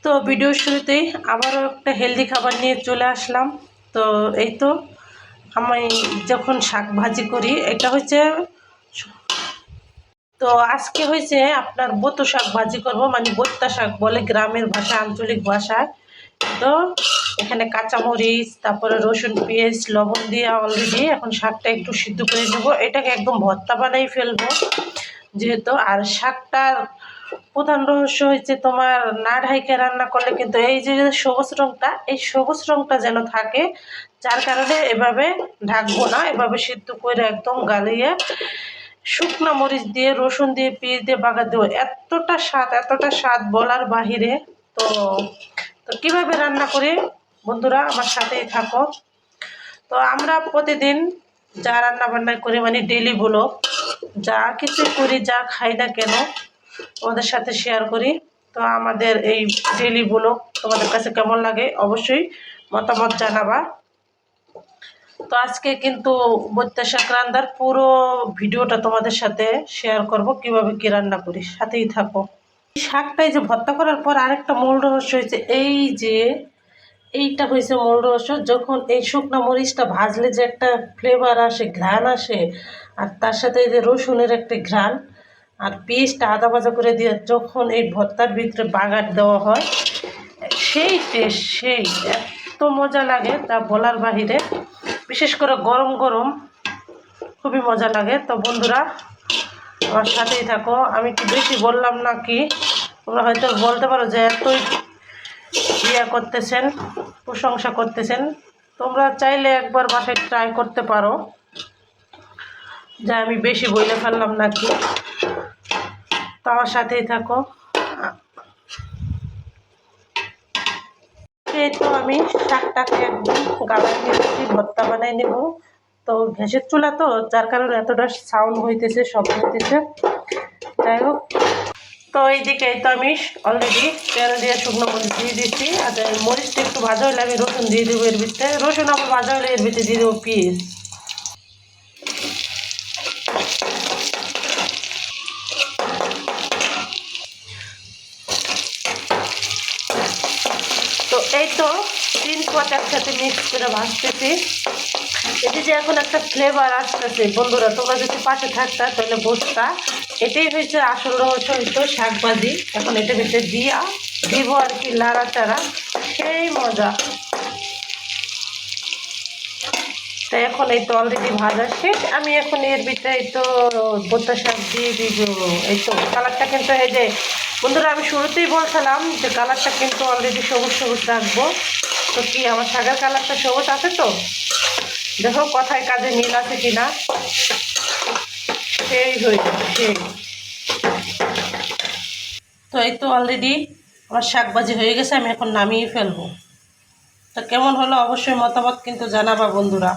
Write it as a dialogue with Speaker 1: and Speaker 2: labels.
Speaker 1: তো ভিডিওর শুরুতেই আবারও একটা হেলদি খাবার নিয়ে চলে আসলাম। তো এই তো আমি যখন শাক ভাজি করি, এটা হচ্ছে, তো আজকে হয়েছে আপনার বতো শাক ভাজি করব, মানে বত্তা শাক বলে গ্রামের ভাষা, আঞ্চলিক ভাষায়। তো এখানে কাঁচামরিচ, তারপরে রসুন, পেঁয়াজ, লবণ দিয়ে অলরেডি এখন শাকটা একটু সিদ্ধ করে নেবো। এটাকে একদম ভর্তা বানাই ফেলবো যেহেতু। আর শাকটার প্রধান রহস্য হচ্ছে তোমার না ঢাইকে রান্না করলে কিন্তু এই যে সবুজ রঙটা, এই সবুজ রঙটা যেন থাকে, যার কারণে এভাবে ঢাকবো না, এভাবে সিদ্ধ করে একদম গালিয়ে শুকনো মরিচ দিয়ে, রসুন দিয়ে, পেঁয়াজ দিয়ে বাগার দেবো। এতটা স্বাদ বলার বাহিরে। তো তো কীভাবে রান্না করি বন্ধুরা, আমার সাথেই থাকো। তো আমরা প্রতিদিন যা রান্না বান্না করি, মানে ডেলি বলো, যা কিছু করি, যা খাই না কেন, তোমাদের সাথে শেয়ার করি। তো আমাদের এই ডেলি বলো তোমাদের কাছে কেমন লাগে অবশ্যই মতামত জানাবা। তো আজকে কিন্তু বত্তা শাক রান্নার পুরো ভিডিওটা তোমাদের সাথে শেয়ার করব, কিভাবে কি রান্না করি, সাথেই থাকো। শাকটাই যে ভর্তা করার পর আরেকটা মূল রহস্য হয়েছে, এই যে এইটা হয়েছে মূল রহস্য। যখন এই শুকনো মরিচটা ভাজলে যে একটা ফ্লেভার আসে, ঘ্রাণ আসে, আর তার সাথে এই যে রসুনের একটা ঘ্রাণ, আর পেস্টটা আদা ভাজা করে দিয়ে যখন এই ভর্তার ভিতরে বাগার দেওয়া হয়, সেই টেস্ট, সেই এত মজা লাগে তা বলার বাহিরে। বিশেষ করে গরম গরম খুবই মজা লাগে। তো বন্ধুরা আমার সাথেই থাকো। আমি কি বেশি বললাম নাকি? তোমরা হয়তো বলতে পারো যে এতই করতেছেন, প্রশংসা করতেছেন। তোমরা চাইলে একবার বাসায় ট্রাই করতে পারো যে আমি বেশি বলে ফেললাম নাকি। তো আমার সাথেই থাকো। এই তো আমি শাকটাকে একদম গালায় নিয়েছি, ভর্তা বানাই নেব। তো গ্যাসের চুলা তো, যার কারণে এতটা সাউন্ড হইতেছে, শব্দ হইতেছে। যাই হোক, তো এইদিকে তো আমি অলরেডি তেল দিয়ে শুকনো মরিচ দিয়ে দিচ্ছি। আর মরিচটা একটু ভাজা হলে আমি রসুন দিয়ে দেবো এর ভিতরে। রসুন আবার ভাজা হলে এর ভিতরে দিয়ে দেবো পেঁয়াজ। তো এই তো 3 পদ একসাথে মিক্স করে ভাজতেছি। এটি যে এখন একটা ফ্লেভার আসতেছে বন্ধুরা, তোমরা যদি পাশে থাকতা তাহলে বুঝতা। এটাই হয়েছে আসল রহস্য, হইতো শাক ভাজি। এখন এটা ভিতরে দিব আর কি, লাড়াচাড়া, সেই মজা। তো এখন এই তো অলরেডি ভাজা শেষ। আমি এখন এর ভিতরে এই তো বোতা শাক দিয়ে দিব। এই তো কালারটা কিন্তু, এই যে বন্ধুরা আমি শুরুতেই বলছিলাম যে কালারটা কিন্তু অলরেডি সবুজ সবুজ রাখবো। তো কি আমার শাকের কালারটা সবুজ আছে? তো দেখো কথায় কাজে মিল আছে কিনা। সেই হয়েছে সেই। তো এই তো অলরেডি আমার শাক ভাজি হয়ে গেছে, আমি এখন নামিয়ে ফেলবো। তো কেমন হলো অবশ্যই মতামত কিন্তু জানাবা বন্ধুরা।